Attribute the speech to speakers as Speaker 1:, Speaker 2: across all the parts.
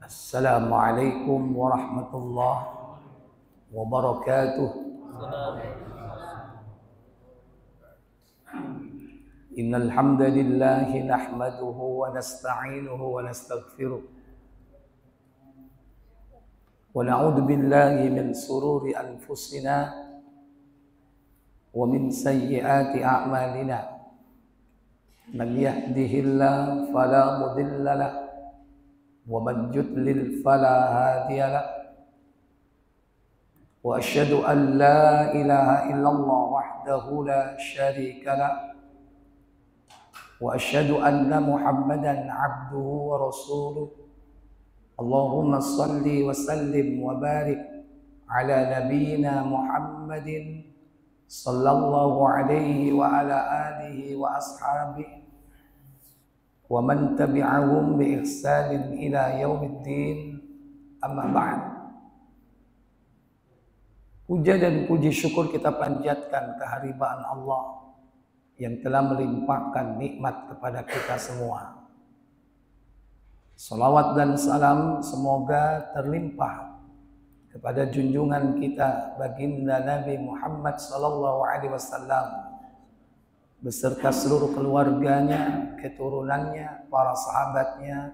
Speaker 1: Assalamualaikum warahmatullahi wabarakatuh. Innal hamdalillah nahmaduhu wa nasta'inuhu wa nastaghfiruh wa na'udzu billahi min sururi anfusina wa min sayyiati a'malina. Man yahdihillahu fala mudilla lahu wa man yudlil fala hadiya lahu. Wa asyhadu an la ilaha illallah wahdahu la syarika lahu wa asyhadu anna Muhammadan abduhu wa rasuluh. Allahumma salli wa sallim wa barik ala nabiyyina Muhammadin sallallahu alaihi wa ala alihi wa ashabihi wa man tabi'ahum bi ihsanin ila yaumiddin. Amma ba'd. Puja dan puji syukur kita panjatkan kehadiran Allah yang telah melimpahkan nikmat kepada kita semua. Salawat dan salam semoga terlimpah kepada junjungan kita baginda Nabi Muhammad sallallahu alaihi wasallam beserta seluruh keluarganya, keturunannya, para sahabatnya,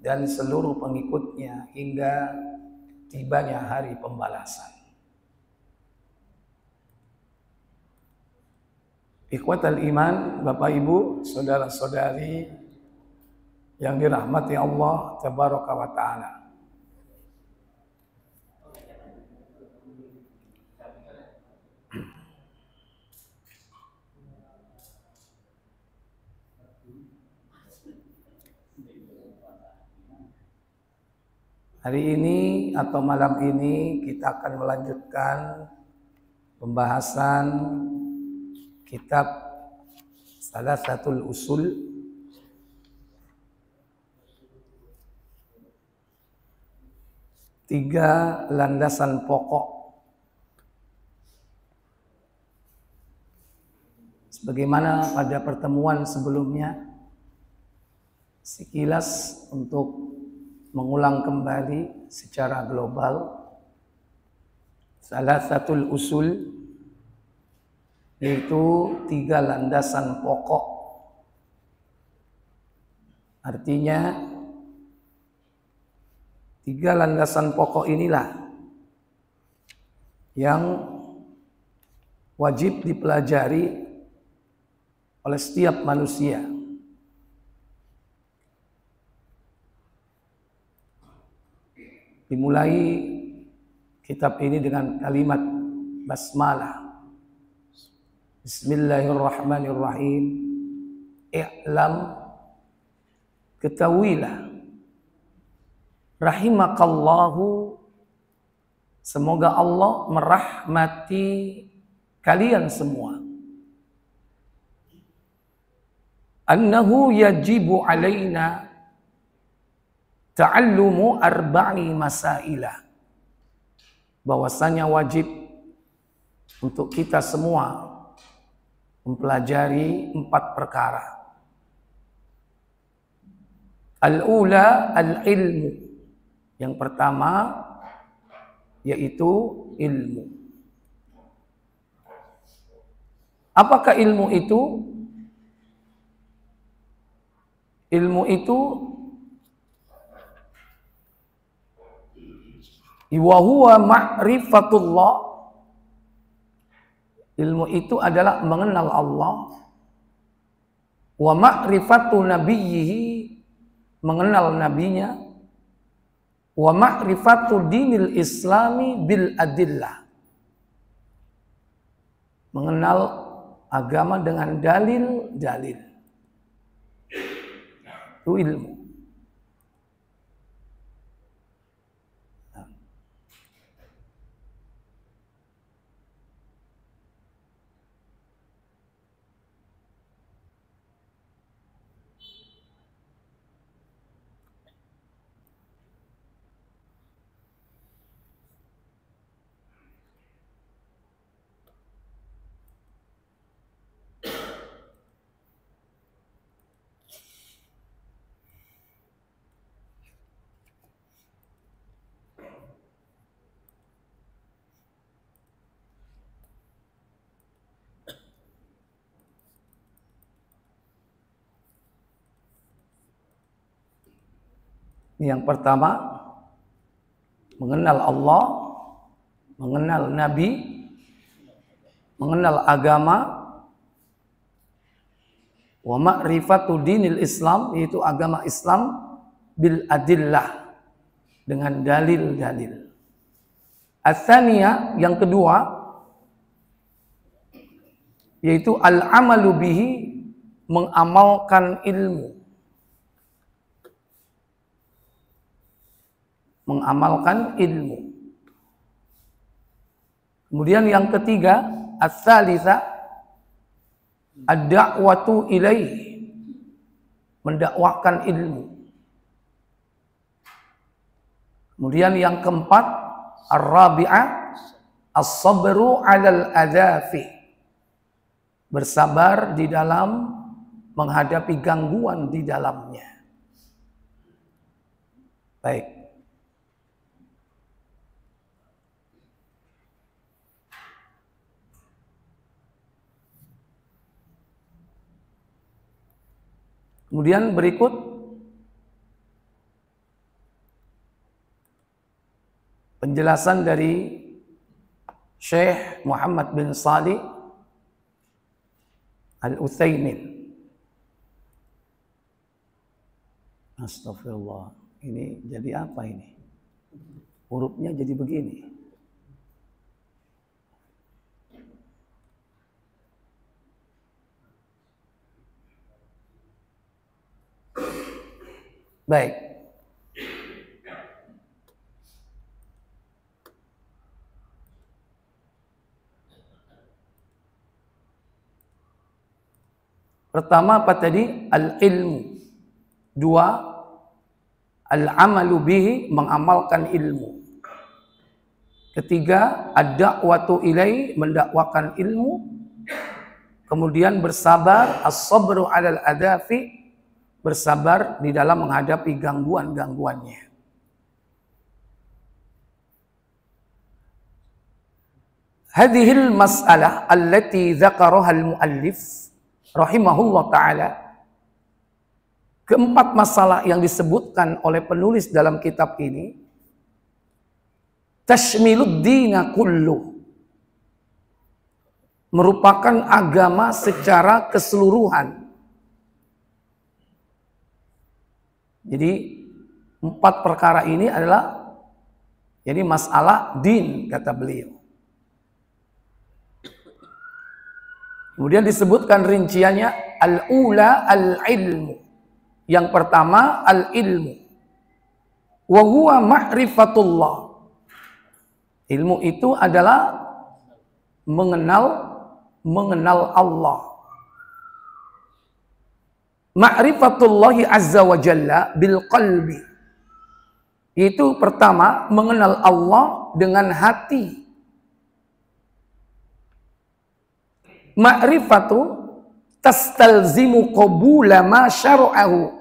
Speaker 1: dan seluruh pengikutnya hingga tibanya hari pembalasan. Ikhwatal iman, Bapak Ibu, saudara-saudari yang dirahmati Allah Tabaraka wa Ta'ala. Hari ini atau malam ini kita akan melanjutkan pembahasan kitab Salasatul Usul tiga landasan pokok. Sebagaimana pada pertemuan sebelumnya, sekilas untuk mengulang kembali secara global, Salasatul Usul yaitu tiga landasan pokok. Artinya tiga landasan pokok inilah yang wajib dipelajari oleh setiap manusia. Dimulai kitab ini dengan kalimat basmalah. Bismillahirrahmanirrahim. I'lam, ketahuilah, rahimakallahu, semoga Allah merahmati kalian semua. Annahu yajibu alaina ta'allumu arba'i masailah, bahwasanya wajib untuk kita semua mempelajari 4 perkara. Al-ula al-ilmu, yang pertama yaitu ilmu. Apakah ilmu itu? Ilmu itu wa huwa ma'rifatullah. Ilmu itu adalah mengenal Allah. Wa ma'rifatu nabiyhi, mengenal nabinya. Wa ma'rifatu dinil islami bil adillah, mengenal agama dengan dalil-dalil. Itu ilmu. Yang pertama, mengenal Allah, mengenal Nabi, mengenal agama, wa ma'rifatu dinil Islam, yaitu agama Islam, bil adillah, dengan dalil-dalil. Ats-tsaniyah, yang kedua, yaitu al-amalu bihi, mengamalkan ilmu. Mengamalkan ilmu. Kemudian yang ketiga, ats-tsalitsah, ad-da'watu ilaihi, mendakwahkan ilmu. Kemudian yang keempat, ar-rabi'ah, as-sabru 'alal adzafi, bersabar di dalam menghadapi gangguan di dalamnya. Baik. Kemudian berikut penjelasan dari Syekh Muhammad bin Shalih Al-Utsaimin. Astagfirullah. Ini jadi apa ini? Hurufnya jadi begini. Baik. Pertama apa tadi? Al-ilmu. Dua, al-amalu bihi, mengamalkan ilmu. Ketiga, ad-da'watu ilai, mendakwakan ilmu. Kemudian bersabar, as-sabru 'alal adafi, bersabar di dalam menghadapi gangguan-gangguannya. Hadhil mas'alah allati dzakaraha al-muallif rahimahullah ta'ala. Keempat masalah yang disebutkan oleh penulis dalam kitab ini tashmilud dina kullu, merupakan agama secara keseluruhan. Jadi empat perkara ini adalah jadi masalah din, kata beliau. Kemudian disebutkan rinciannya, al-ula al-ilmu. Yang pertama al-ilmu. Wa huwa ma'rifatullah. Ilmu itu adalah mengenal Allah. Ma'rifatullahi azza wa jalla bil qalbi. Itu pertama, mengenal Allah dengan hati. Ma'rifatu tastalzimu qabula ma syara'ahu.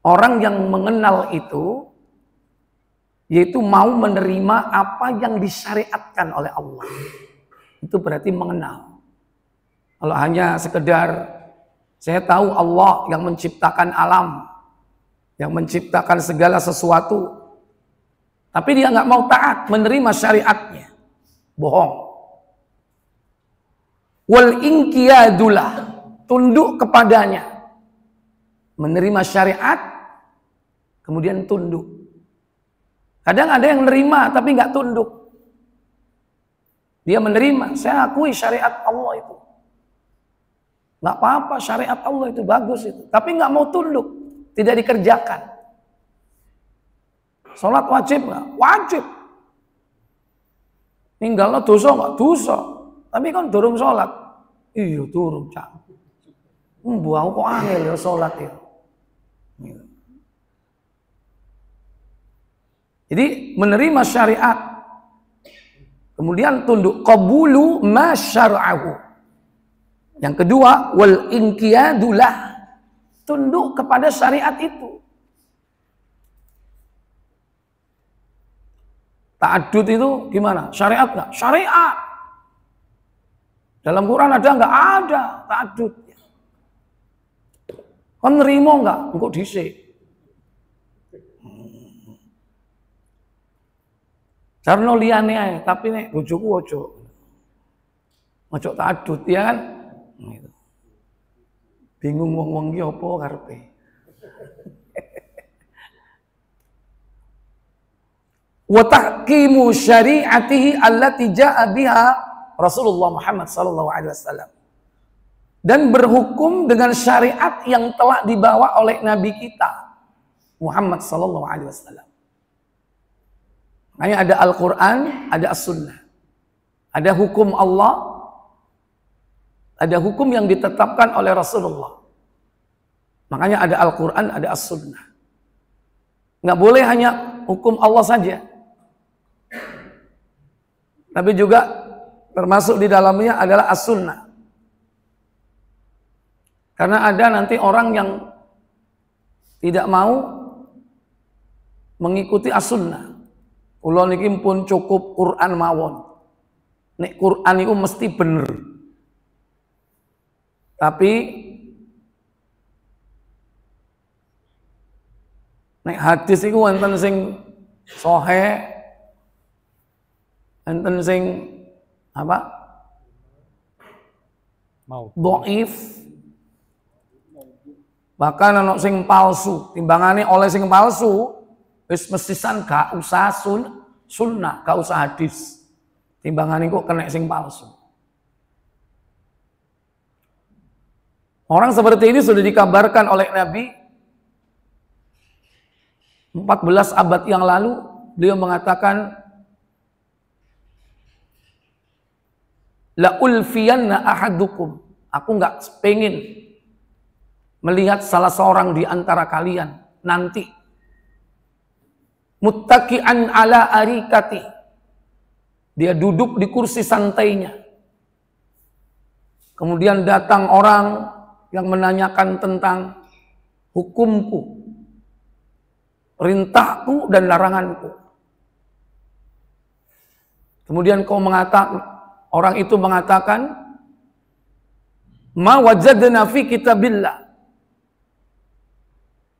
Speaker 1: Orang yang mengenal itu, yaitu mau menerima apa yang disyariatkan oleh Allah. Itu berarti mengenal. Kalau hanya sekedar saya tahu Allah yang menciptakan alam, yang menciptakan segala sesuatu, tapi dia nggak mau taat menerima syariatnya, bohong. Wal inqiyadulah, tunduk kepadanya, menerima syariat, kemudian tunduk. Kadang ada yang menerima tapi nggak tunduk. Dia menerima, saya akui syariat Allah itu. Nggak apa-apa, syariat Allah itu bagus itu. Tapi nggak mau tunduk, tidak dikerjakan. Sholat wajib nggak? Wajib. Ninggalnya dosa nggak? Dosa. Tapi kan durung sholat. Iya durung cak. Buah kok angel ya sholat ya. Jadi menerima syariat, kemudian tunduk, qabulu ma syara'ahu. Yang kedua, wal inqiyadulah, tunduk kepada syariat itu. Ta'addud itu gimana? Syariat nggak? Syariat. Dalam Quran ada nggak? Ada ta'addud. Kan nerimo nggak? Engkau dhisik. Carno liyane ae, tapi nek bojoku ojo. Ojo tak adut ya kan. Gitu. Bingung wong-wong iki apa karepe. Wa tahkimu syari'atihi allati jaa'a biha Rasulullah Muhammad sallallahu alaihi wasallam. Dan berhukum dengan syariat yang telah dibawa oleh nabi kita Muhammad sallallahu alaihi wasallam. Makanya ada Al-Qur'an, ada As-Sunnah. Ada hukum Allah, ada hukum yang ditetapkan oleh Rasulullah. Makanya ada Al-Qur'an, ada As-Sunnah. Nggak boleh hanya hukum Allah saja. Tapi juga termasuk di dalamnya adalah As-Sunnah. Karena ada nanti orang yang tidak mau mengikuti As-Sunnah. Kula niki pun cukup Quran mawon. Nek Quran itu mesti bener. Tapi nek hadis itu wonten sing sahih, wonten sing apa? Dhaif. Bahkan ana sing palsu, timbangane oleh sing palsu wis mestisan gak usah sunnah, gak usah hadis. Timbangane kok kena sing palsu. Orang seperti ini sudah dikabarkan oleh Nabi 14 abad yang lalu. Beliau mengatakan, la ulfiyanna ahadukum. Aku nggak pengen melihat salah seorang di antara kalian nanti muttaqi'an ala arikati. Dia duduk di kursi santainya. Kemudian datang orang yang menanyakan tentang hukumku, perintahku dan laranganku. Kemudian orang itu mengatakan, ma wajadna fi kitabillah.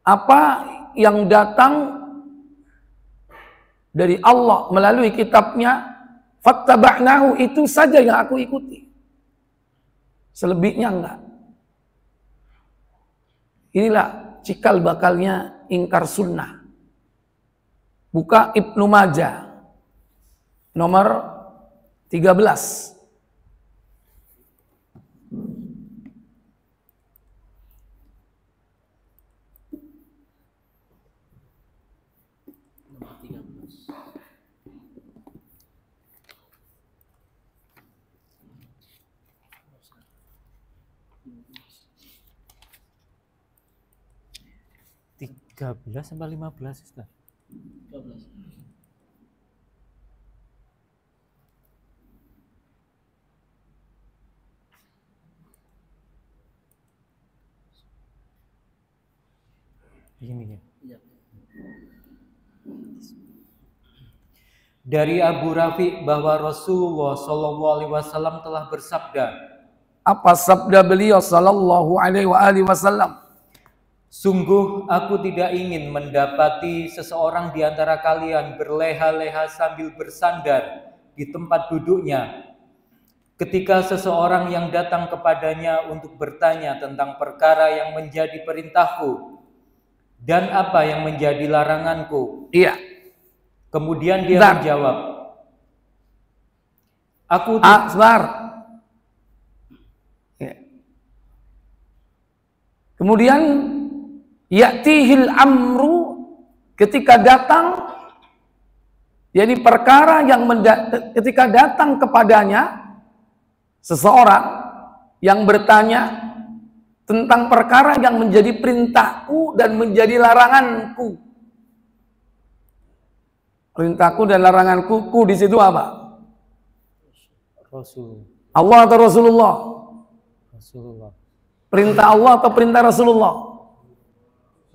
Speaker 1: Apa yang datang dari Allah melalui kitabnya, fattaba'nahu, itu saja yang aku ikuti. Selebihnya enggak. Inilah cikal bakalnya ingkar sunnah. Buka Ibnu Majah nomor 13.
Speaker 2: Tiga 13 sampai 15, Ustaz.
Speaker 3: 12.
Speaker 2: Ini ya.
Speaker 3: Iya.
Speaker 2: Dari Abu Rafi bahwa Rasulullah Shallallahu Alaihi Wasallam telah bersabda.
Speaker 1: Apa sabda beliau Shallallahu Alaihi Wasallam?
Speaker 2: Sungguh aku tidak ingin mendapati seseorang di antara kalian berleha-leha sambil bersandar di tempat duduknya ketika seseorang yang datang kepadanya untuk bertanya tentang perkara yang menjadi perintahku dan apa yang menjadi laranganku.
Speaker 1: Iya.
Speaker 2: Kemudian dia menjawab, aku
Speaker 1: sebentar. Ya. Kemudian ya'tihil amru, ketika datang, jadi perkara yang ketika datang kepadanya seseorang yang bertanya tentang perkara yang menjadi perintahku dan menjadi laranganku. Perintahku dan laranganku, ku di situ apa?
Speaker 2: Rasul.
Speaker 1: Allah atau Rasulullah?
Speaker 2: Rasulullah.
Speaker 1: Perintah Allah atau perintah Rasulullah?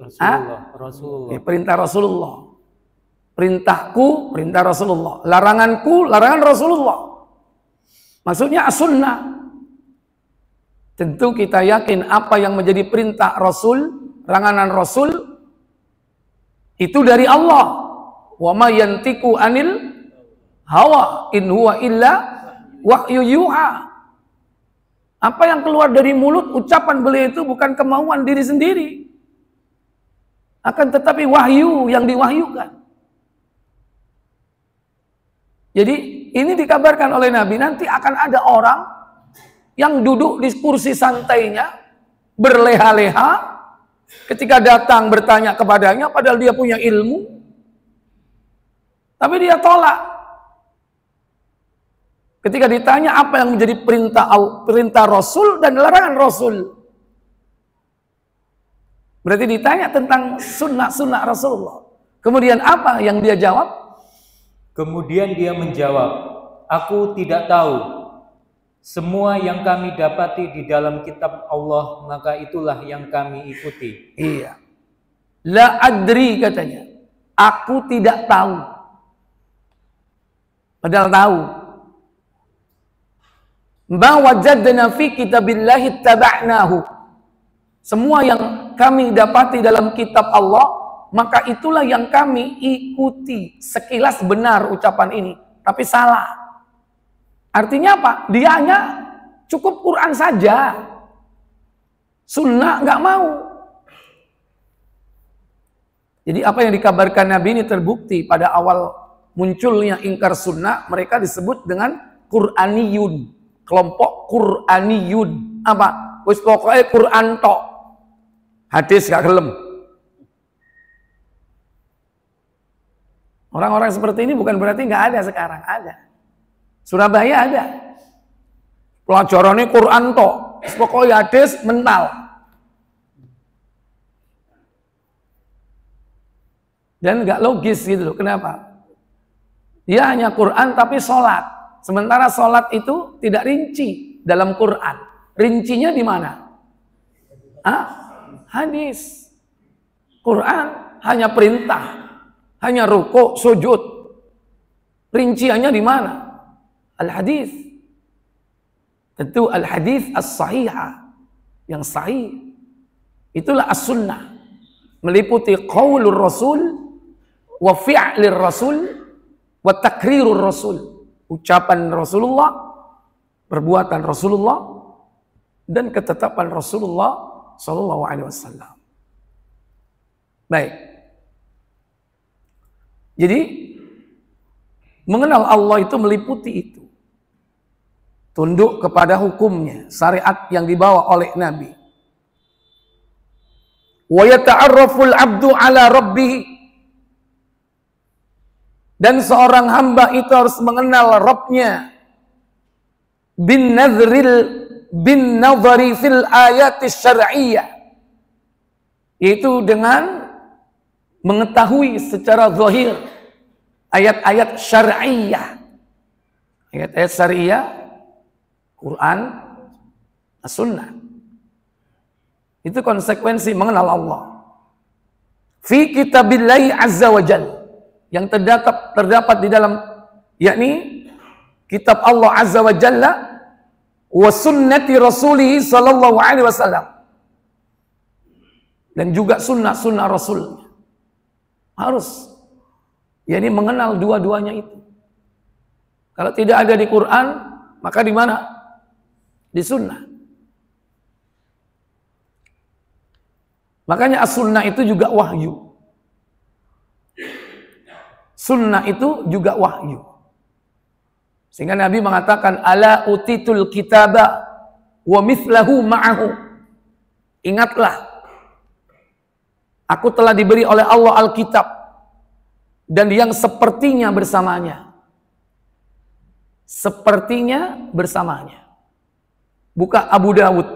Speaker 2: Rasulullah.
Speaker 1: Perintah Rasulullah. Perintahku, perintah Rasulullah. Laranganku, larangan Rasulullah. Maksudnya as-sunnah. Tentu kita yakin apa yang menjadi perintah Rasul, larangan Rasul, itu dari Allah. Wa ma yantiqu anil hawa, in huwa illa wahyu yuha. Apa yang keluar dari mulut, ucapan beliau itu bukan kemauan diri sendiri, akan tetapi wahyu yang diwahyukan. Jadi ini dikabarkan oleh Nabi, nanti akan ada orang yang duduk di kursi santainya, berleha-leha, ketika datang bertanya kepadanya, padahal dia punya ilmu, tapi dia tolak. Ketika ditanya apa yang menjadi perintah Rasul dan larangan Rasul. Berarti ditanya tentang sunnah-sunnah Rasulullah. Kemudian apa yang dia jawab?
Speaker 2: Kemudian dia menjawab, aku tidak tahu. Semua yang kami dapati di dalam kitab Allah, maka itulah yang kami ikuti.
Speaker 1: Iya. La adri katanya. Aku tidak tahu. Padahal tahu. Ma wajadna fi kitabillahi taba'nahu. Semua yang kami dapati dalam kitab Allah, maka itulah yang kami ikuti. Sekilas benar ucapan ini, tapi salah. Artinya apa? Dia hanya cukup Quran saja. Sunnah nggak mau. Jadi apa yang dikabarkan Nabi ini terbukti pada awal munculnya ingkar sunnah, mereka disebut dengan Qur'aniyun. Kelompok Qur'aniyun. Apa? Wis pokoknya Quran tok. Hadis gak gelem. Orang-orang seperti ini bukan berarti nggak ada sekarang, ada. Surabaya ada. Pelajarannya Quran tok. Wis pokoknya hadis mental. Dan nggak logis gitu loh. Kenapa? Dia hanya Quran tapi sholat. Sementara sholat itu tidak rinci dalam Quran. Rincinya di mana? Hadis. Quran hanya perintah, hanya rukuk, sujud. Rinciannya di mana? Al-hadis. Tentu al-hadis as-sahihah, yang sahih. Itulah as-sunnah. Meliputi qaulur rasul, wa fi'lir rasul, wa takrirur rasul. Ucapan Rasulullah, perbuatan Rasulullah, dan ketetapan Rasulullah Sallallahu Alaihi Wasallam. Baik. Jadi mengenal Allah itu meliputi itu. Tunduk kepada hukumnya, syariat yang dibawa oleh Nabi. Wa yata'arraful 'abdu 'ala rabbih. Dan seorang hamba itu harus mengenal Rabbnya bin nadhari fil ayatis syar'iyyah, yaitu dengan mengetahui secara zahir ayat-ayat syar'iyyah. Ayat-ayat syar'iyyah, Quran, As-Sunnah. Itu konsekuensi mengenal Allah. Fi kitabillahi azza wa jalla, yang terdapat di dalam, yakni kitab Allah azza wa jalla, wa sunnati rasulih sallallahu alaihi wasallam, dan juga sunnah Rasul. Harus, yakni mengenal dua-duanya itu. Kalau tidak ada di Quran, maka di mana? Di sunnah. Makanya as-sunnah itu juga wahyu. Sunnah itu juga wahyu. Sehingga Nabi mengatakan, ala utitul kitaba wa mithlahu ma'ahu. Ingatlah, aku telah diberi oleh Allah Alkitab dan yang sepertinya bersamanya. Sepertinya bersamanya. Buka Abu Dawud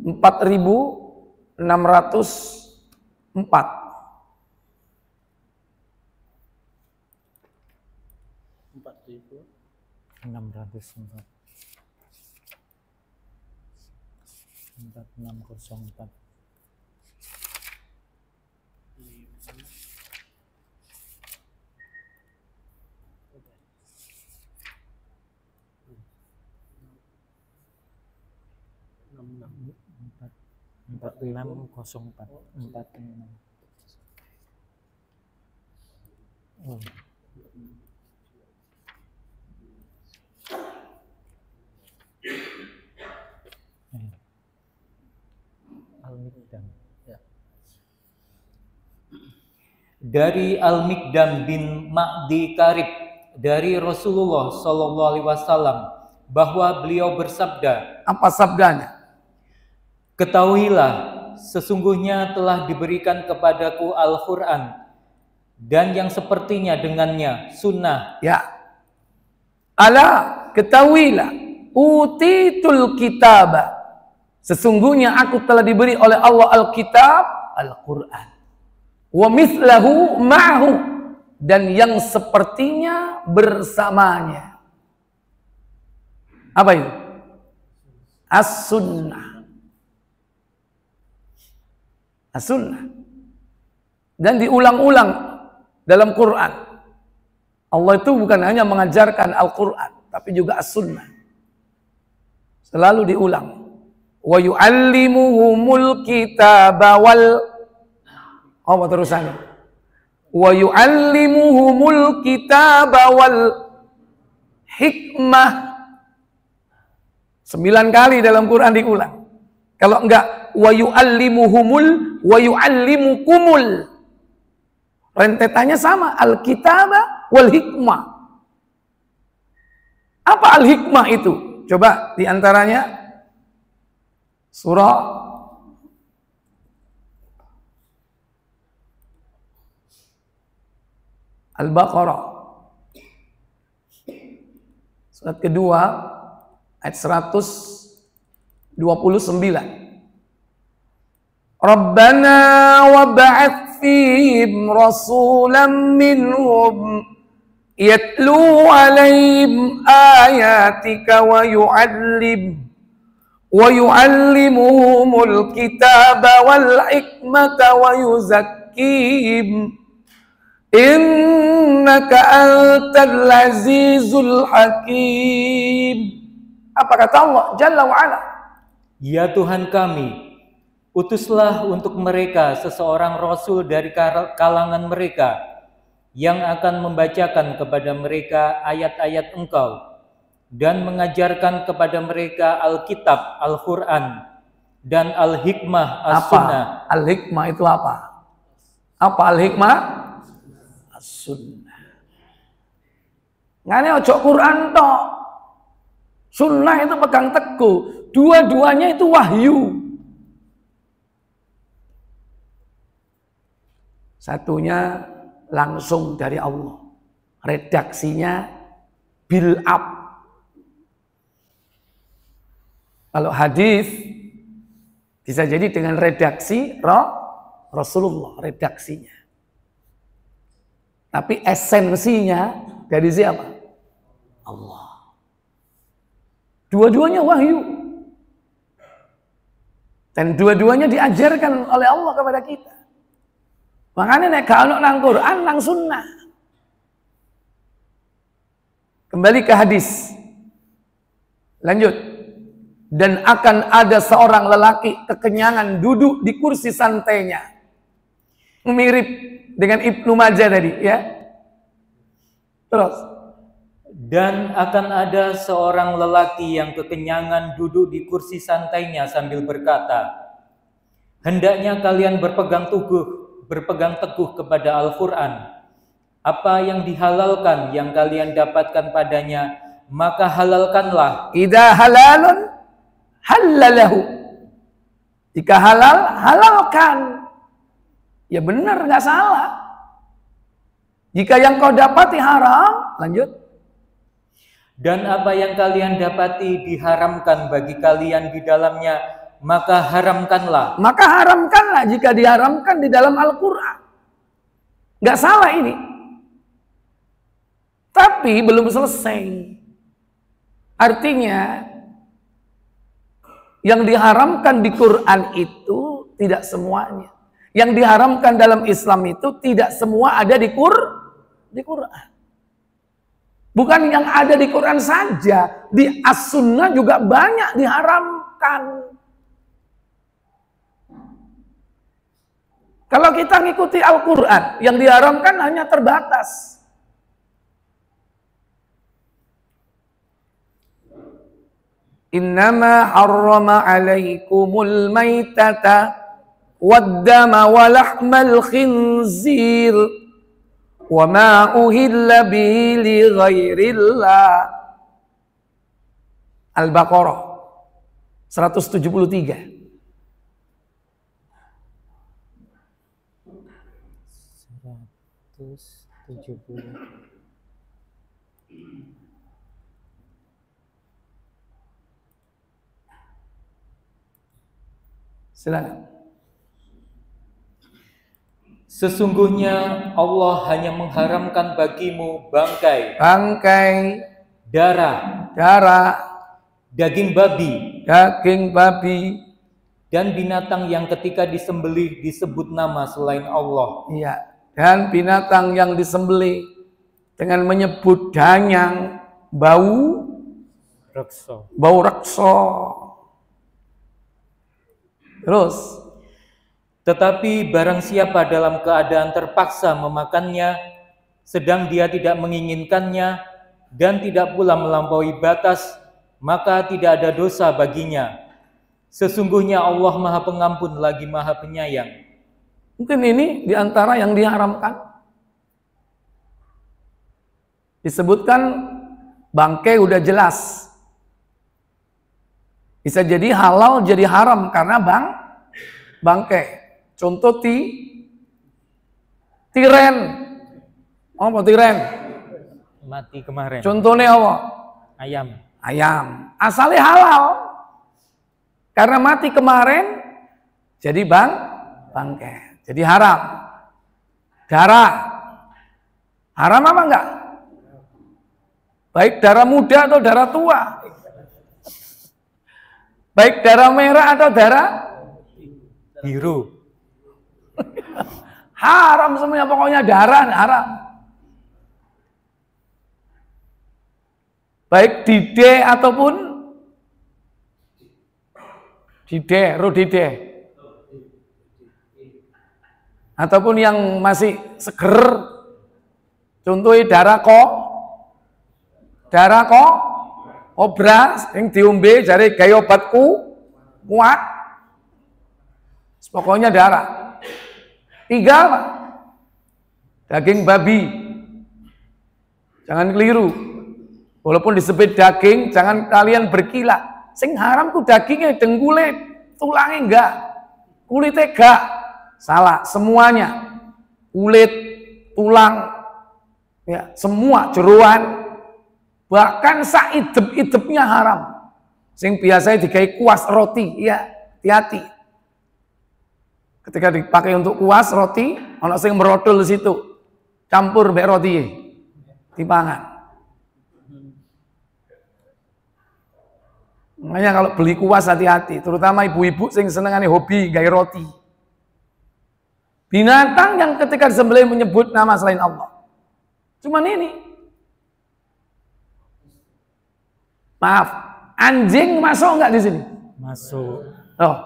Speaker 1: 4604.
Speaker 2: 4604. Dari Al-Mikdam bin Ma'di Karib dari Rasulullah Shallallahu Alaihi Wasallam bahwa beliau bersabda.
Speaker 1: Apa sabdanya?
Speaker 2: Ketahuilah, sesungguhnya telah diberikan kepadaku Al-Quran dan yang sepertinya dengannya sunnah.
Speaker 1: Ya. Ala, ketahuilah, utitul kitaba. Sesungguhnya aku telah diberi oleh Allah Al-Kitab, Al-Quran. Wa mithlahu ma'hu, dan yang sepertinya bersamanya. Apa itu? As-sunnah. As-sunnah. Dan diulang-ulang dalam Quran. Allah itu bukan hanya mengajarkan Al-Quran, tapi juga As-sunnah. Selalu diulang. Wa yu'allimuhumul kitaba wal, apa terusannya? Wa yu'allimuhumul kitaba wal hikmah. 9 kali dalam Quran diulang. Kalau enggak, wa yu'allimuhumul wa yu'allimukumul. Rentetannya sama, al-kitaba wal hikmah. Apa al-hikmah itu? Coba diantaranya surah Al-Baqarah, surat kedua ayat 129. Rabbana wab'ats fihim rasulan minhum yatlu 'alaihim ayatika wa yu'allimuhumul kitaba wal hikmata wa yuzakkihim innaka antal azizul hakim. Apa kata Allah Jalla wa'ala?
Speaker 2: Ya Tuhan kami, utuslah untuk mereka seseorang rasul dari kalangan mereka yang akan membacakan kepada mereka ayat-ayat Engkau dan mengajarkan kepada mereka Alkitab, Al-Quran dan Al-Hikmah, As-Sunnah.
Speaker 1: Apa? Al-Hikmah itu apa? Apa Al-Hikmah? As-Sunnah. Ngane ojo Quran tok. Sunnah itu pegang teguh. Dua-duanya itu wahyu. Satunya langsung dari Allah. Redaksinya bil up. Kalau hadis bisa jadi dengan redaksi Rasulullah, redaksinya. Tapi esensinya dari siapa? Allah. Dua-duanya wahyu. Dan dua-duanya diajarkan oleh Allah kepada kita. Makanya nek kalau nang Quran nang sunnah. Kembali ke hadis. Lanjut. Dan akan ada seorang lelaki kekenyangan duduk di kursi santainya. Mirip dengan Ibnu Majah tadi, ya. Terus.
Speaker 2: Dan akan ada seorang lelaki yang kekenyangan duduk di kursi santainya sambil berkata, hendaknya kalian berpegang teguh kepada Al-Quran. Apa yang dihalalkan yang kalian dapatkan padanya, maka halalkanlah.
Speaker 1: Idza halalun halalahu. Jika halal, halalkan. Ya benar, nggak salah. Jika yang kau dapati haram, lanjut.
Speaker 2: Dan apa yang kalian dapati diharamkan bagi kalian di dalamnya, maka haramkanlah.
Speaker 1: Maka haramkanlah jika diharamkan di dalam Al-Quran. Nggak salah ini. Tapi belum selesai. Artinya, yang diharamkan di Quran itu tidak semuanya. Yang diharamkan dalam Islam itu tidak semua ada di Quran. Bukan yang ada di Quran saja, di As-Sunnah juga banyak diharamkan. Kalau kita ngikuti Al-Quran, yang diharamkan hanya terbatas. Innama harrama alaikumul maitata waddama walahmal khinzir wa ma uhilla bihi li ghairillah. Al-Baqarah 173. Silakan.
Speaker 2: Sesungguhnya Allah hanya mengharamkan bagimu bangkai, darah, daging babi, dan binatang yang ketika disembelih disebut nama selain Allah.
Speaker 1: Iya, dan binatang yang disembelih dengan menyebut danyang, bau rekso. Terus,
Speaker 2: tetapi barang siapa dalam keadaan terpaksa memakannya, sedang dia tidak menginginkannya dan tidak pula melampaui batas, maka tidak ada dosa baginya. Sesungguhnya Allah Maha Pengampun lagi Maha Penyayang.
Speaker 1: Mungkin ini diantara yang diharamkan. Disebutkan bangkai udah jelas. Bisa jadi halal jadi haram karena bangkai. Contoh tiren. Apa tiren?
Speaker 2: Mati kemarin.
Speaker 1: Contohnya apa?
Speaker 2: Ayam.
Speaker 1: Asalnya halal. Karena mati kemarin jadi bangkai. Jadi haram. Darah. Haram apa enggak? Baik darah muda atau darah tua. Baik darah merah atau darah
Speaker 2: biru.
Speaker 1: Haram semuanya, pokoknya darah haram. Baik dide ataupun rodide. Ataupun yang masih seger. Contohnya darah obras yang diombe jari gaya obatku kuat. Pokoknya darah. 3 apa? Daging babi. Jangan keliru. Walaupun disebut daging, jangan kalian berkilah. Sing haram ku dagingnya, dengkulnya, tulangnya enggak. Kulitnya enggak. Salah, semuanya. Kulit, tulang, ya, semua jeroan. Bahkan saidep-idepnya haram. Sing biasanya digawe kuas roti, ya, hati-hati. Ketika dipakai untuk kuas roti, ono sing merodol di situ. Campur mbek roti dipangan. Makanya kalau beli kuas hati-hati, terutama ibu-ibu sing senengane hobi gawe roti. Binatang yang ketika disembelih menyebut nama selain Allah. Cuman ini. Maaf, anjing masuk enggak di sini?
Speaker 2: Masuk.
Speaker 1: Oh.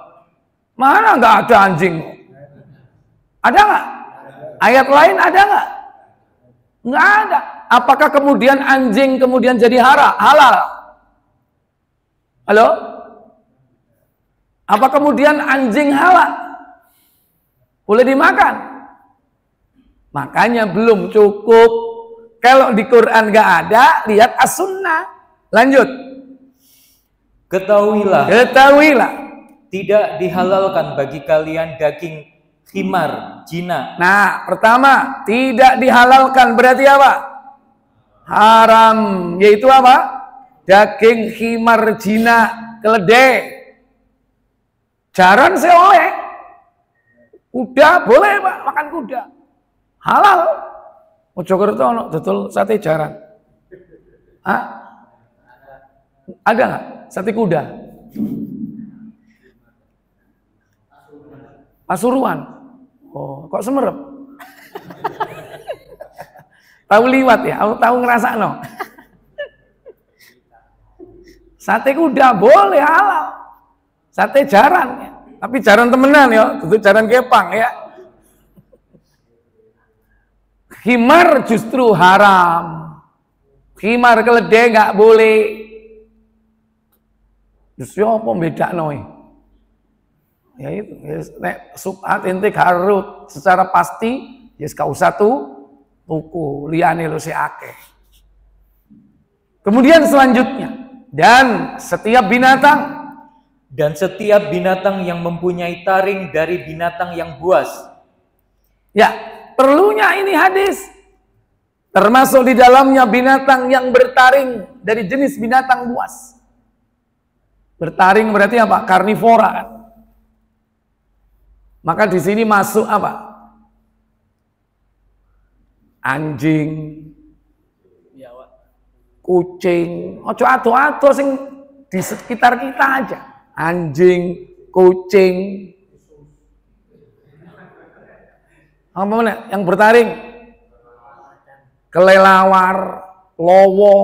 Speaker 1: Mana enggak ada anjing? Ada enggak? Ayat lain ada enggak? Enggak ada. Apakah kemudian anjing kemudian jadi halal? Halo? Apa kemudian anjing halal? Boleh dimakan? Makanya belum cukup. Kalau di Quran enggak ada, lihat as-sunnah. Lanjut.
Speaker 2: Ketahuilah.
Speaker 1: Tidak
Speaker 2: dihalalkan bagi kalian daging khimar, jina.
Speaker 1: Nah, pertama, tidak dihalalkan berarti apa? Haram, yaitu apa? Daging khimar, jina, keledai. Jaran seoleh. Kuda boleh, Pak, makan kuda. Halal. Mojokerto ono dodol sate jaran. Hah? Ada nggak? Sate kuda? Pasuruan. Oh, kok semerep? Tahu liwat ya? Aku tahu ngerasa no. Sate kuda boleh halal. Sate jaran ya. Tapi jaran temenan ya, itu jaran kepang ya. Khimar justru haram. Khimar keledai nggak boleh. Justru apa beda noi? Ya itu, nek subhat ente garut secara pasti, ya gak usah tuku, liyane lo si akeh. Kemudian selanjutnya, dan setiap binatang
Speaker 2: yang mempunyai taring dari binatang yang buas.
Speaker 1: Ya, perlunya ini hadis. Termasuk di dalamnya binatang yang bertaring dari jenis binatang buas. Bertaring berarti apa? Karnivora kan? Maka di sini masuk apa? Anjing, kucing, ojo ado-ado sing di sekitar kita aja. Anjing, kucing, apa mana? Yang bertaring? Kelelawar, lowo,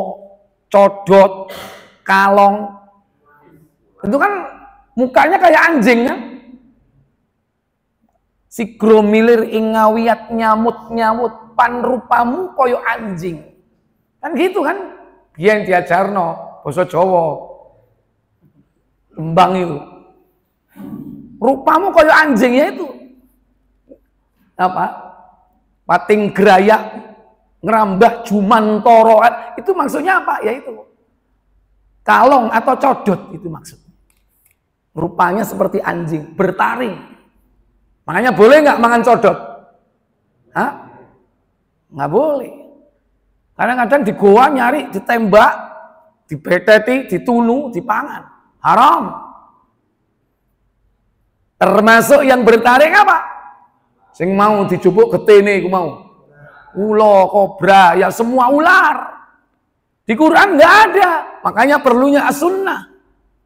Speaker 1: codot, kalong. Itu kan mukanya kayak anjing kan? Si gromilir ingawiyat nyamut pan rupamu koyo anjing. Kan gitu kan? Biyen diajarno basa Jawa. Tembang itu. Rupamu koyo anjing ya itu. Apa? Pating gerayak, ngerambah jumantoro. Itu maksudnya apa? Ya itu. Kalong atau codot itu maksudnya. Rupanya seperti anjing, bertaring. Makanya boleh nggak makan codot? Hah? Nggak boleh. Kadang-kadang di goa nyari, ditembak, dibeteti, ditunu, dipangan. Haram. Termasuk yang bertaring apa? Sing mau dijupuk getene ku mau. Ulo, kobra, ya semua ular. Di Quran nggak ada. Makanya perlunya as-sunnah.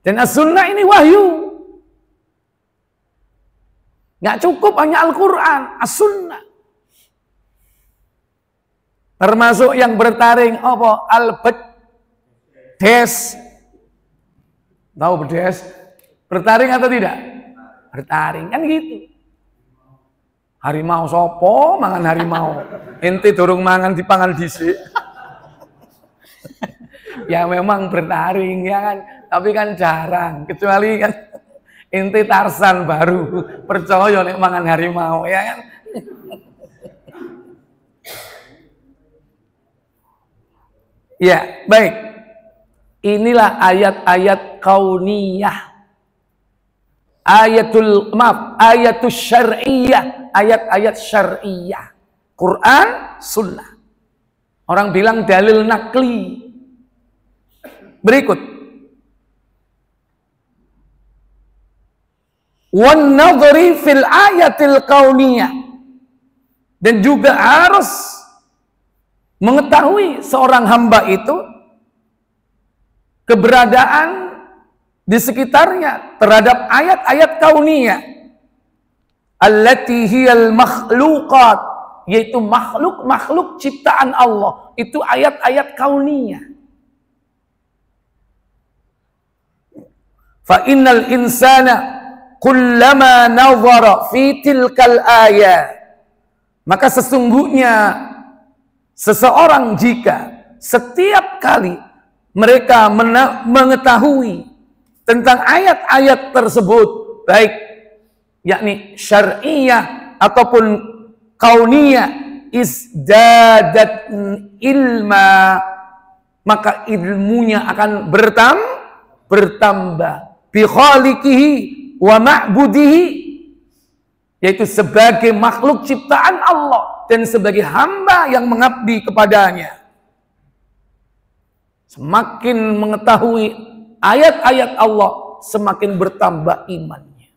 Speaker 1: Dan as-sunnah ini wahyu. Nggak cukup hanya Al-Quran, as-sunnah. Termasuk yang bertaring apa? Al-bedes. Tahu bedes? Bertaring atau tidak? Bertaring kan gitu. Harimau sopo mangan harimau. Ente durung mangan dipangan dhisik. Ya memang bertaring ya kan, tapi kan jarang. Kecuali kan ente Tarsan baru percaya nek mangan harimau ya kan. Ya, baik. Inilah ayat-ayat kauniyah. Ayatul syar'iyah, ayat-ayat syar'iyah. Quran, sunnah. Orang bilang dalil nakli. Berikut. Wan nadhri fil ayatil kauniyah. Dan juga harus mengetahui seorang hamba itu keberadaan di sekitarnya terhadap ayat-ayat kauniyah allati hiyal makhluqat, yaitu makhluk ciptaan Allah. Itu ayat-ayat kauniyah. Fa innal insana kullama nazara fi tilkal ayat, maka sesungguhnya seseorang jika setiap kali mereka mengetahui tentang ayat-ayat tersebut, baik yakni syar'iyah ataupun kauniyah, izdadat ilma, maka ilmunya akan bertambah bi khaliqihi wa ma'budihi, yaitu sebagai makhluk ciptaan Allah dan sebagai hamba yang mengabdi kepadanya. Semakin mengetahui ayat-ayat Allah, semakin bertambah imannya.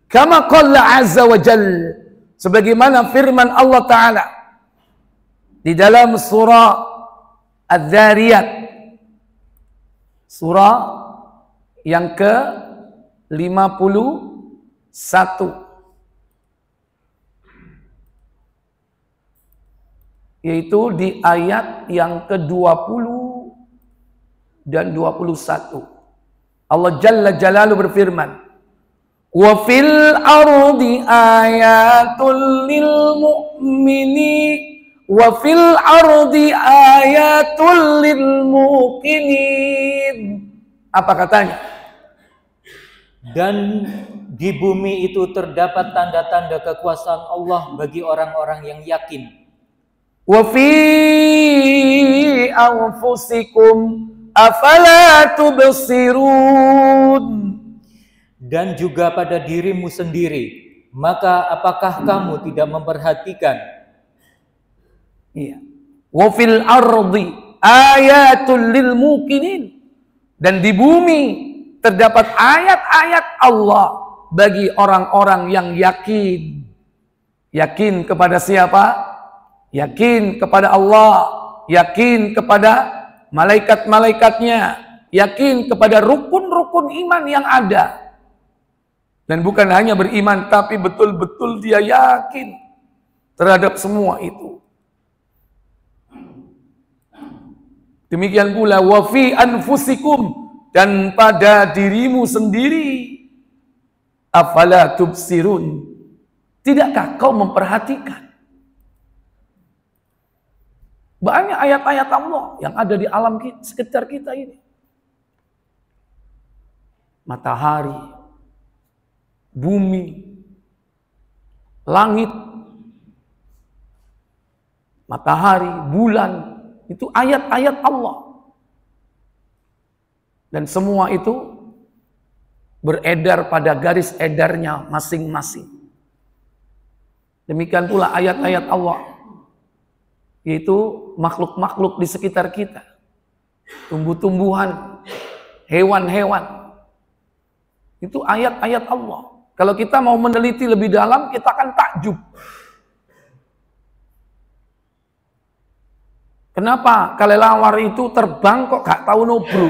Speaker 1: Kama qala azza wa jalla, sebagaimana firman Allah Ta'ala di dalam surah Adz-Dzariyat, surah yang ke-51, yaitu di ayat yang ke-20 dan 21. Allah Jalla Jalaluhu berfirman, Wa fil ardi ayatul lil mu'minin wa fil ardi ayatul lil muqinin. Apa katanya?
Speaker 2: Dan di bumi itu terdapat tanda-tanda kekuasaan Allah bagi orang-orang yang yakin.
Speaker 1: Wa fi anfusikum afala tubsirun.
Speaker 2: Dan juga pada dirimu sendiri, maka apakah kamu tidak memperhatikan?
Speaker 1: Iya. Wa fil ardi ayatul lil muqinin. Dan di bumi terdapat ayat-ayat Allah bagi orang-orang yang yakin. Yakin kepada siapa? Yakin kepada Allah, yakin kepada malaikat-malaikatnya, yakin kepada rukun-rukun iman yang ada. Dan bukan hanya beriman, tapi betul-betul dia yakin terhadap semua itu. Demikian pula wa fi anfusikum, dan pada dirimu sendiri. Afala tubsirun, tidakkah kau memperhatikan? Banyak ayat-ayat Allah yang ada di alam sekitar kita ini. Matahari, bumi, langit, matahari, bulan, itu ayat-ayat Allah. Dan semua itu beredar pada garis edarnya masing-masing. Demikian pula ayat-ayat Allah, yaitu makhluk-makhluk di sekitar kita, tumbuh-tumbuhan, hewan-hewan, itu ayat-ayat Allah. Kalau kita mau meneliti lebih dalam, kita akan takjub. Kenapa kelelawar itu terbang kok gak tahu nubruk?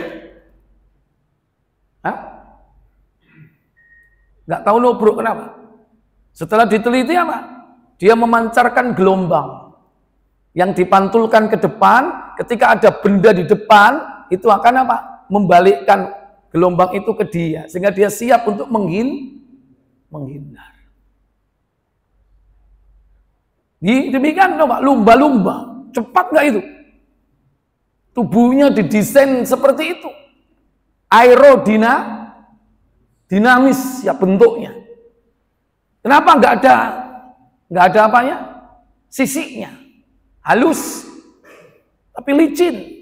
Speaker 1: Hah? Gak tahu nubruk, kenapa? Setelah diteliti apa? Dia memancarkan gelombang yang dipantulkan ke depan. Ketika ada benda di depan, itu akan apa? Membalikkan gelombang itu ke dia, sehingga dia siap untuk menghindar. Demikian coba lumba-lumba, cepat nggak itu? Tubuhnya didesain seperti itu, aerodinamis ya bentuknya. Kenapa nggak ada apanya? Sisiknya halus, tapi licin.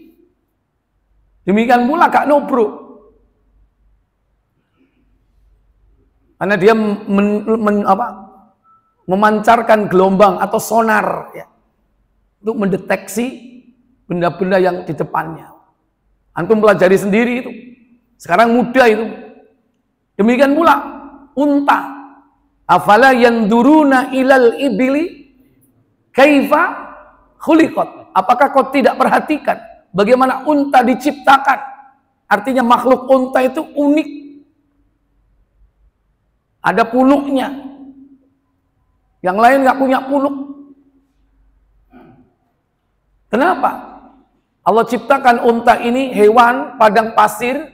Speaker 1: Demikian pula gak nubruk, karena dia memancarkan gelombang atau sonar ya, untuk mendeteksi benda-benda yang di depannya. Antum pelajari sendiri itu. Sekarang mudah itu. Demikian pula unta. Afala yanduruna ilal ibili kaifa khuliqat. Apakah kau tidak perhatikan bagaimana unta diciptakan? Artinya makhluk unta itu unik. Ada punuknya. Yang lain nggak punya punuk. Kenapa? Allah ciptakan unta ini hewan padang pasir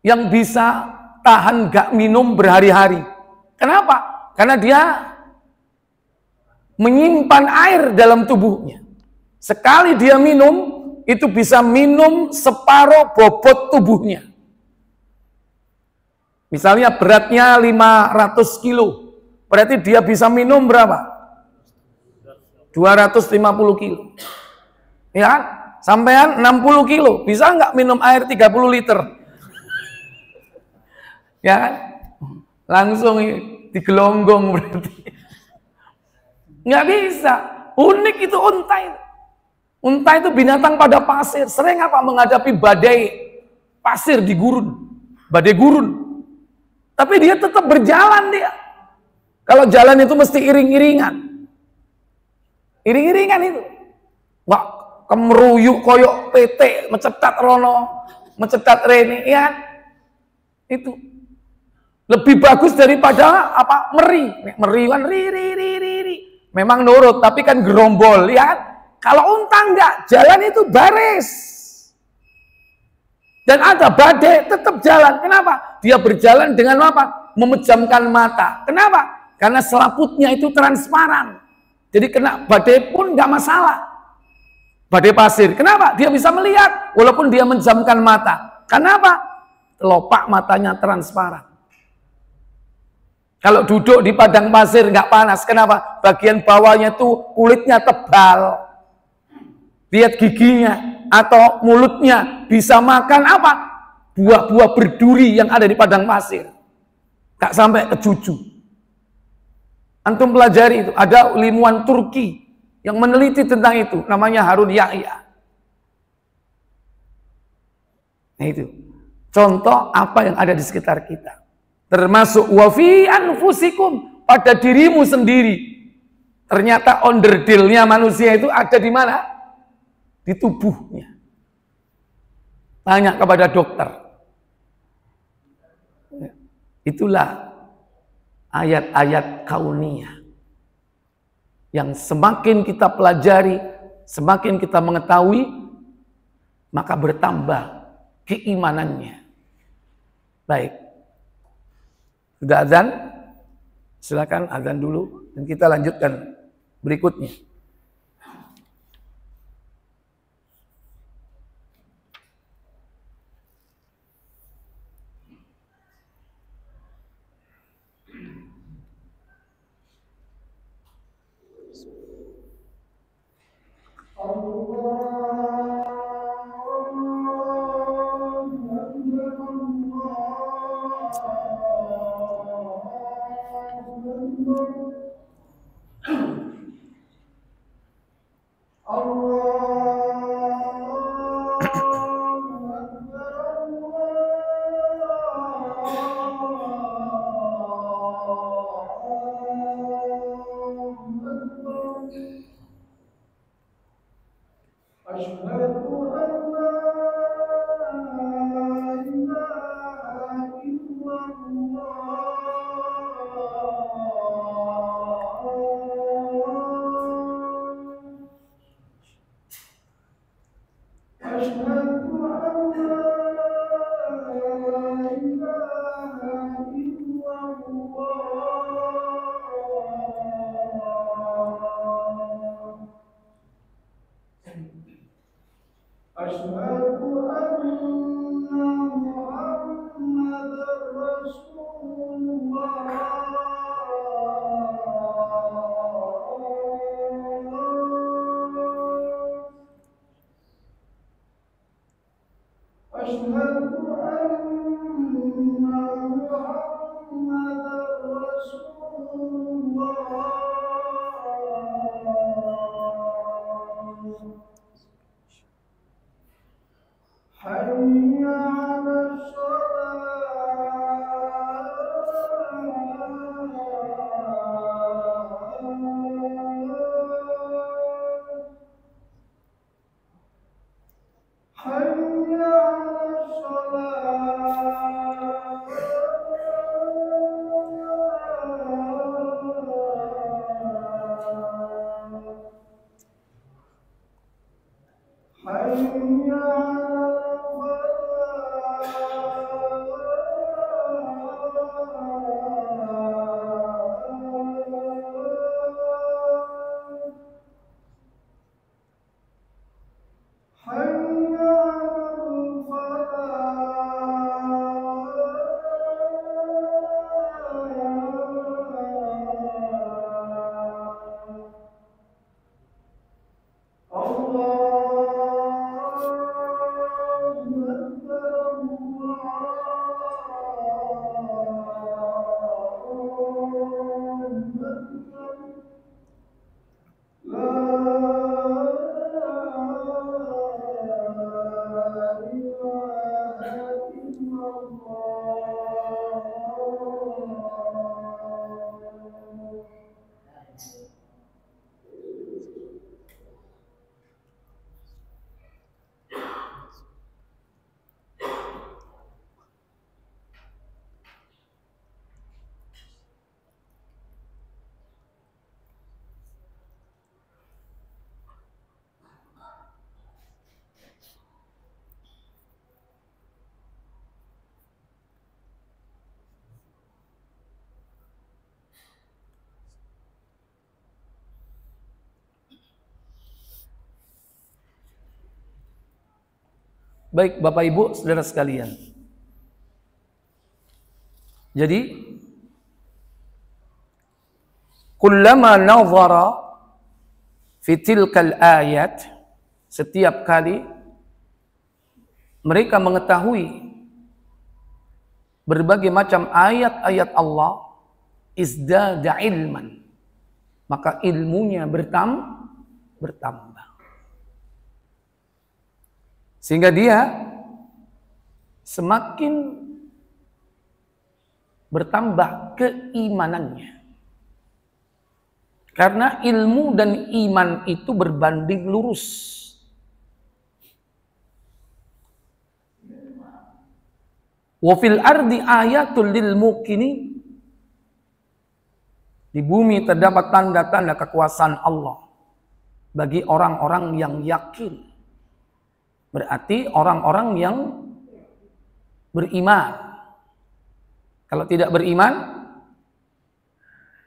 Speaker 1: yang bisa tahan gak minum berhari-hari. Kenapa? Karena dia menyimpan air dalam tubuhnya. Sekali dia minum, itu bisa minum separuh bobot tubuhnya. Misalnya beratnya 500 kilo, berarti dia bisa minum berapa? 250 kilo. Ya kan? Sampean 60 kilo, bisa nggak minum air 30 liter? Ya kan? Langsung digelonggong berarti. Nggak bisa. Unik itu unta itu. Unta itu binatang pada pasir. Sering apa? Menghadapi badai pasir di gurun. Badai gurun. Tapi dia tetap berjalan dia. Kalau jalan itu mesti iring-iringan. Iring-iringan itu. Wah, kemeruyuk koyok PT, mencetat rono, mencetat rene, ya. Itu lebih bagus daripada apa? Meri. Meri kan ri. Memang nurut, tapi kan gerombol, ya. Kalau unta enggak, jalan itu baris. Dan ada badai tetap jalan. Kenapa? Dia berjalan dengan apa? Memejamkan mata. Kenapa? Karena selaputnya itu transparan. Jadi kena badai pun nggak masalah. Badai pasir. Kenapa? Dia bisa melihat walaupun dia menjamkan mata. Kenapa? Telopak matanya transparan. Kalau duduk di padang pasir nggak panas. Kenapa? Bagian bawahnya tuh kulitnya tebal. Lihat giginya atau mulutnya bisa makan apa? Buah-buah berduri yang ada di padang pasir. Gak sampai ke cucu. Antum pelajari itu. Ada ilmuwan Turki yang meneliti tentang itu. Namanya Harun Yahya. Nah itu. Contoh apa yang ada di sekitar kita. Termasuk wa fi anfusikum, pada dirimu sendiri. Ternyata onderdilnya manusia itu ada di mana? Di tubuhnya. Tanya kepada dokter. Itulah ayat-ayat kauniyah yang semakin kita pelajari, semakin kita mengetahui, maka bertambah keimanannya. Baik. Sudah azan? Silakan azan dulu dan kita lanjutkan berikutnya. Baik Bapak Ibu, saudara sekalian. Jadi kullama nazara fi tilkal ayat, setiap kali mereka mengetahui berbagai macam ayat-ayat Allah, izdada ilman, maka ilmunya bertambah. Sehingga dia semakin bertambah keimanannya. Karena ilmu dan iman itu berbanding lurus. Wa fil ardi ayatul lil muqinin. Di bumi terdapat tanda-tanda kekuasaan Allah bagi orang-orang yang yakin. Berarti orang-orang yang beriman. Kalau tidak beriman,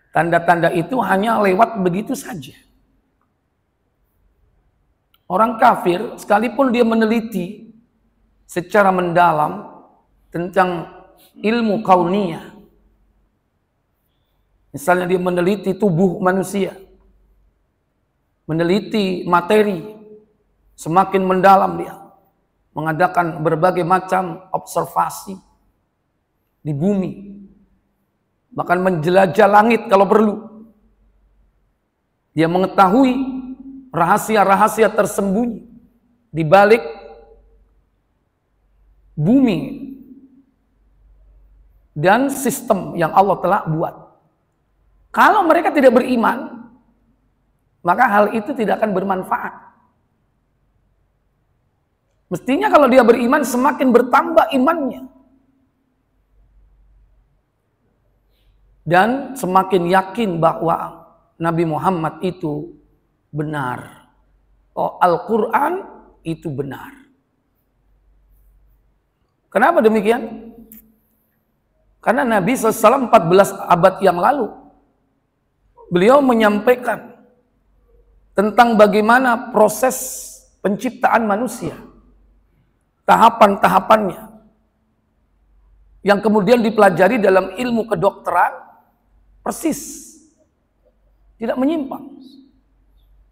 Speaker 1: tanda-tanda itu hanya lewat begitu saja. Orang kafir, sekalipun dia meneliti secara mendalam tentang ilmu kauniyah, misalnya dia meneliti tubuh manusia, meneliti materi, semakin mendalam dia mengadakan berbagai macam observasi di bumi, bahkan menjelajah langit kalau perlu. Dia mengetahui rahasia-rahasia tersembunyi di balik bumi dan sistem yang Allah telah buat. Kalau mereka tidak beriman, maka hal itu tidak akan bermanfaat. Mestinya kalau dia beriman, semakin bertambah imannya. Dan semakin yakin bahwa Nabi Muhammad itu benar. Oh, Al-Quran itu benar. Kenapa demikian? Karena Nabi SAW 14 abad yang lalu, beliau menyampaikan tentang bagaimana proses penciptaan manusia. Tahapan-tahapannya. Yang kemudian dipelajari dalam ilmu kedokteran, persis, tidak menyimpang.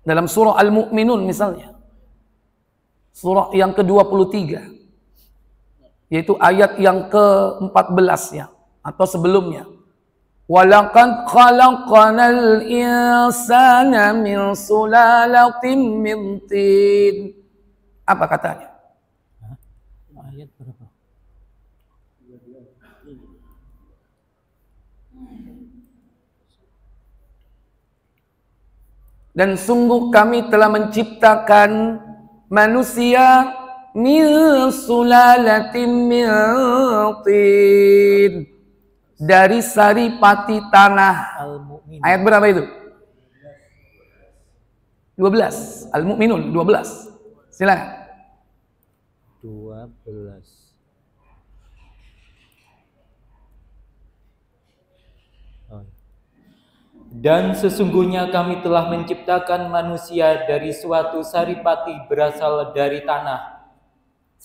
Speaker 1: Dalam surah Al-Mu'minun misalnya, surah yang ke-23, yaitu ayat yang ke-14 ya, atau sebelumnya. Walaqad khalaqanal insana min sulalatin min tin. Apa katanya? Ayat berapa? Dan sungguh kami telah menciptakan manusia min sulalatin min tin, dari saripati tanah. Al-Mu'minun. Ayat berapa itu? 12. Al-Mu'minun 12. Silakan.
Speaker 2: 12. Dan sesungguhnya kami telah menciptakan manusia dari suatu saripati berasal dari tanah.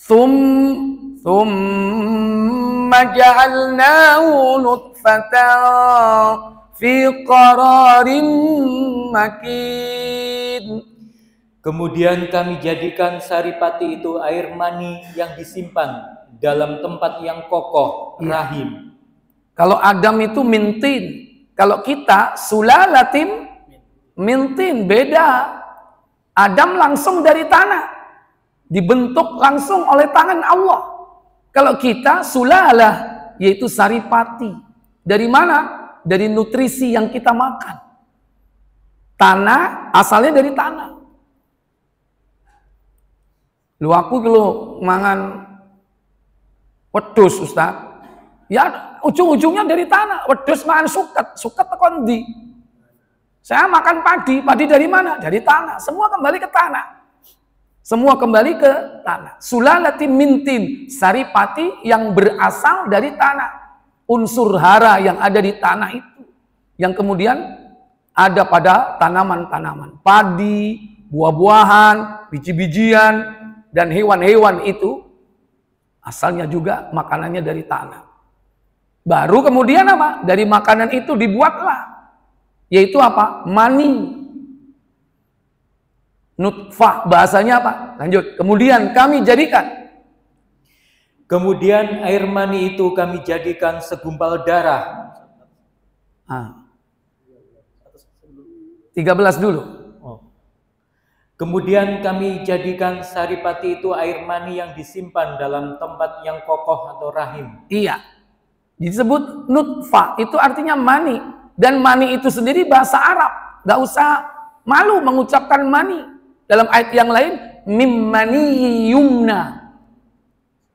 Speaker 2: Thumma ja'alnahu nutfatan fi qararin makin. Kemudian kami jadikan saripati itu air mani yang disimpan dalam tempat yang kokoh, rahim.
Speaker 1: Kalau Adam itu mintin, kalau kita sulalatim mintin, beda. Adam langsung dari tanah, dibentuk langsung oleh tangan Allah. Kalau kita sulalah, yaitu saripati. Dari mana? Dari nutrisi yang kita makan. Tanah, asalnya dari tanah. Lu aku kalau mangan wedhus, Ustaz, ya ujung-ujungnya dari tanah. Wedhus mangan suket, suket tekan ndi? Saya makan padi, padi dari mana? Dari tanah. Semua kembali ke tanah. Semua kembali ke tanah. Sulalati mintin, saripati yang berasal dari tanah. Unsur hara yang ada di tanah itu, yang kemudian ada pada tanaman-tanaman, padi, buah-buahan, biji-bijian, dan hewan-hewan itu Asalnya juga makanannya dari tanah. Baru kemudian apa? Dari makanan itu dibuatlah, yaitu apa? Mani. Nutfah, bahasanya apa? Lanjut. Kemudian kami jadikan.
Speaker 2: Kemudian air mani itu kami jadikan segumpal darah.
Speaker 1: 13 dulu.
Speaker 2: Kemudian kami jadikan saripati itu air mani yang disimpan dalam tempat yang kokoh atau rahim.
Speaker 1: Iya. Disebut nutfah, itu artinya mani. Dan mani itu sendiri bahasa Arab. Gak usah malu mengucapkan mani. Dalam ayat yang lain, mimmani yumna.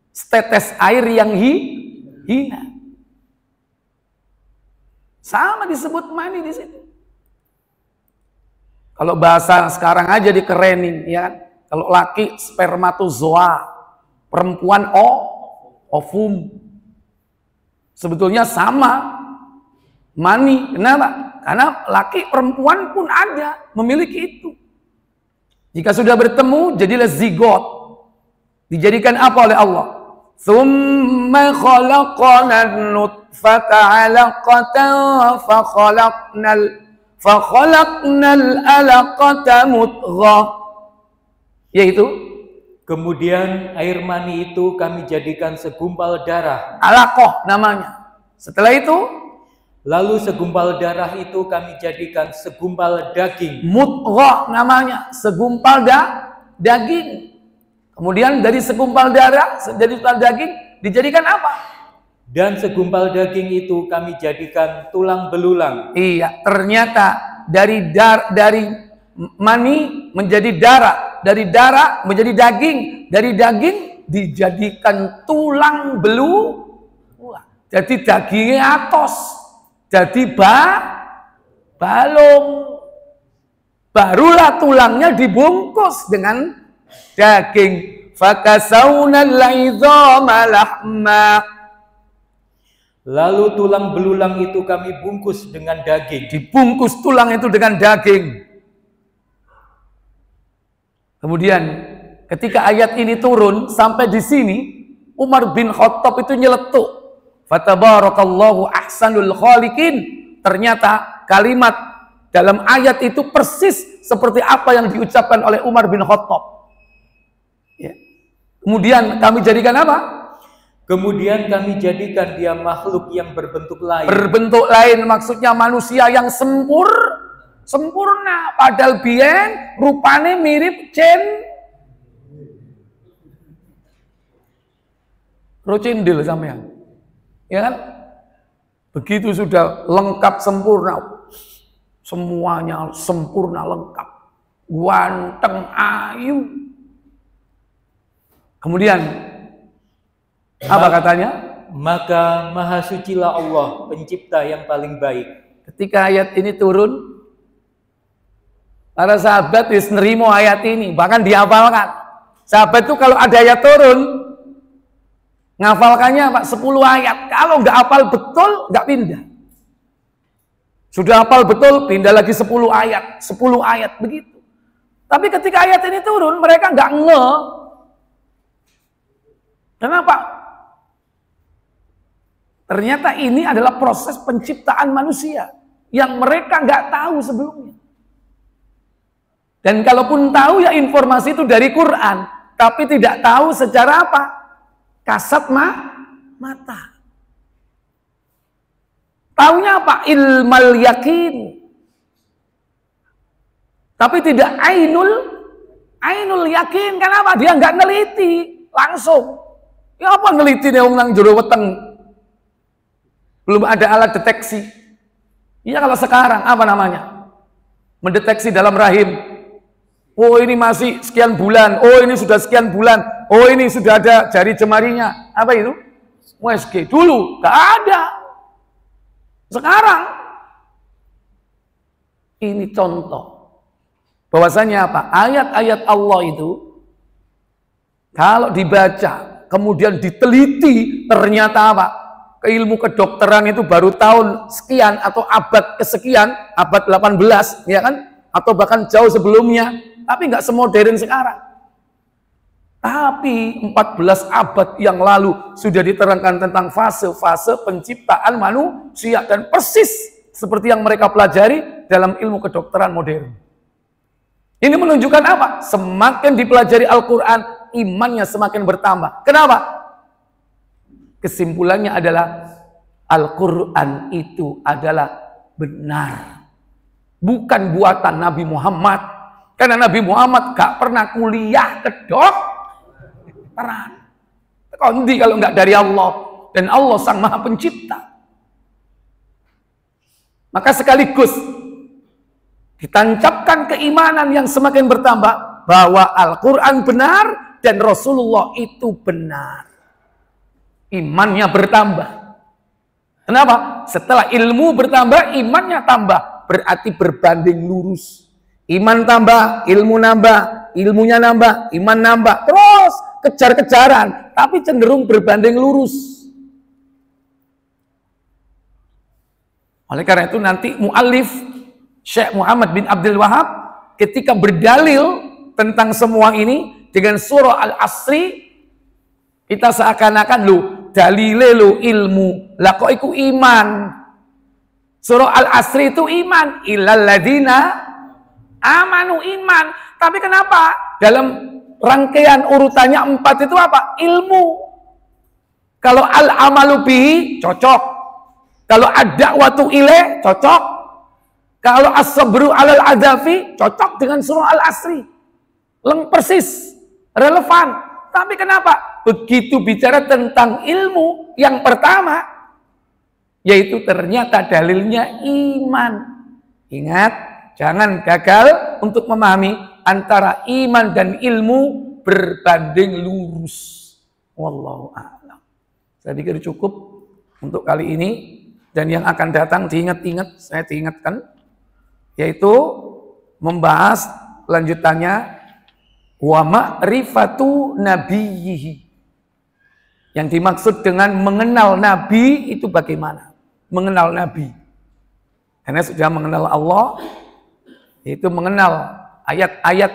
Speaker 1: Setetes air yang hina. Sama disebut mani di situ. Kalau bahasa sekarang aja dikerenin, ya kan? Kalau laki spermatozoa, perempuan ovum. Sebetulnya sama, mani. Kenapa? Karena laki perempuan pun ada, memiliki itu. Jika sudah bertemu, jadilah zigot. Dijadikan apa oleh Allah? Tsumma khalaqna nutfata 'alaqatan fakhalaqnal alaqata mudghah, yaitu
Speaker 2: kemudian air mani itu kami jadikan segumpal darah,
Speaker 1: alaqah namanya. Setelah itu
Speaker 2: lalu segumpal darah itu kami jadikan segumpal daging,
Speaker 1: mudghah namanya, segumpal daging. Kemudian dari segumpal darah, dari segumpal daging dijadikan apa?
Speaker 2: Dan segumpal daging itu kami jadikan tulang belulang.
Speaker 1: Iya, ternyata dari mani menjadi darah, dari darah menjadi daging, dari daging dijadikan tulang belulang. Jadi dagingnya atos, jadi balung. Barulah tulangnya dibungkus dengan daging. Fakasawnal 'idhama lahma.
Speaker 2: Lalu tulang belulang itu kami bungkus dengan daging.
Speaker 1: Dibungkus tulang itu dengan daging. Kemudian ketika ayat ini turun sampai di sini, Umar bin Khattab itu nyeletuk. Fatabarakallahu ahsanul khaliqin. Ternyata kalimat dalam ayat itu persis seperti apa yang diucapkan oleh Umar bin Khattab. Ya. Kemudian kami jadikan apa?
Speaker 2: Kemudian kami jadikan dia makhluk yang berbentuk lain.
Speaker 1: Berbentuk lain maksudnya manusia yang sempurna. Padahal biyen rupane mirip rocindil sampean. Ya kan? Begitu sudah lengkap sempurna. Semuanya sempurna lengkap. Ganteng, ayu. Kemudian apa katanya?
Speaker 2: Maka maha sucilah Allah, pencipta yang paling baik.
Speaker 1: Ketika ayat ini turun, para sahabat nerimo ayat ini, bahkan dihafalkan. Sahabat itu kalau ada ayat turun, ngafalkannya Pak 10 ayat. Kalau nggak hafal betul, nggak pindah. Sudah hafal betul, pindah lagi 10 ayat begitu. Tapi ketika ayat ini turun, mereka nggak ngeh. Kenapa? Ternyata ini adalah proses penciptaan manusia yang mereka nggak tahu sebelumnya. Dan kalaupun tahu ya informasi itu dari Quran, tapi tidak tahu secara apa? Kasat mata. Taunya apa? Ilmal yakin. Tapi tidak ainul yakin. Kenapa? Dia nggak neliti langsung. Ya apa neliti nih orang jero weteng? Belum ada alat deteksi. Ya kalau sekarang apa namanya? Mendeteksi dalam rahim. Oh ini masih sekian bulan. Oh ini sudah sekian bulan. Oh ini sudah ada jari jemarinya. Apa itu? USG. Dulu gak ada. Sekarang ini contoh. Bahwasanya apa? Ayat-ayat Allah itu kalau dibaca kemudian diteliti ternyata apa? Ilmu kedokteran itu baru tahun sekian atau abad kesekian, abad 18, ya kan? Atau bahkan jauh sebelumnya, tapi nggak semodern sekarang. Tapi 14 abad yang lalu sudah diterangkan tentang fase-fase penciptaan manusia. Dan persis seperti yang mereka pelajari dalam ilmu kedokteran modern. Ini menunjukkan apa? Semakin dipelajari Al-Quran, imannya semakin bertambah. Kenapa? Kesimpulannya adalah Al-Quran itu adalah benar. Bukan buatan Nabi Muhammad. Karena Nabi Muhammad gak pernah kuliah kedokteran. Kondi kalau nggak dari Allah. Dan Allah sang maha pencipta. Maka sekaligus ditancapkan keimanan yang semakin bertambah. Bahwa Al-Quran benar dan Rasulullah itu benar. Imannya bertambah. Kenapa? Setelah ilmu bertambah, imannya tambah. Berarti berbanding lurus. Iman tambah, ilmu nambah, ilmunya nambah, iman nambah. Terus kejar-kejaran, tapi cenderung berbanding lurus. Oleh karena itu nanti mu'allif Syekh Muhammad bin Abdul Wahab ketika berdalil tentang semua ini dengan surah Al-Asri, kita seakan-akan dalile ilmu, lah kok iku iman. Surah Al-Asri itu iman, illal ladzina amanu iman. Tapi kenapa dalam rangkaian urutannya 4 itu apa? Ilmu. Kalau al-amalu bihi cocok. Kalau ad-da'watu ilaih cocok. Kalau as-sabru 'alal adzafi cocok dengan surah Al-Asri. Persis, relevan. Tapi kenapa? Begitu bicara tentang ilmu yang pertama, yaitu ternyata dalilnya iman. Ingat, jangan gagal untuk memahami antara iman dan ilmu berbanding lurus. Wallahu a'lam. Saya pikir cukup untuk kali ini. Dan yang akan datang diingat-ingat, saya diingatkan, yaitu membahas lanjutannya wa ma'rifatu nabiyyihi. Yang dimaksud dengan mengenal Nabi itu bagaimana? Mengenal Nabi. Karena sudah mengenal Allah, yaitu mengenal ayat-ayat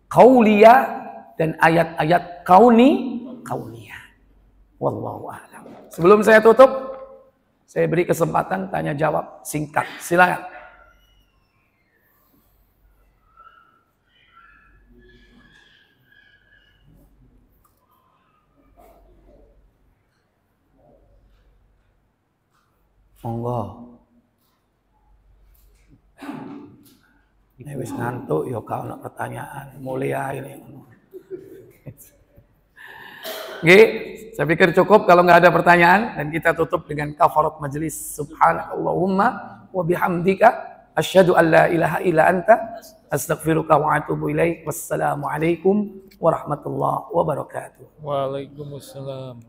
Speaker 1: qauliyah dan ayat-ayat kauniyah. Wallahu a'lam. Sebelum saya tutup, saya beri kesempatan tanya jawab singkat. Silakan. Monggo. Ini wis ngantuk ya kalau nak pertanyaan mulia ini. Nggih, saya pikir cukup kalau nggak ada pertanyaan dan kita tutup dengan kafarat majelis. Subhanakallahumma wa bihamdika asyhadu an la ilaha illa anta astaghfiruka wa atubu ilaik. Wassalamualaikum warahmatullahi wabarakatuh.
Speaker 2: Waalaikumsalam.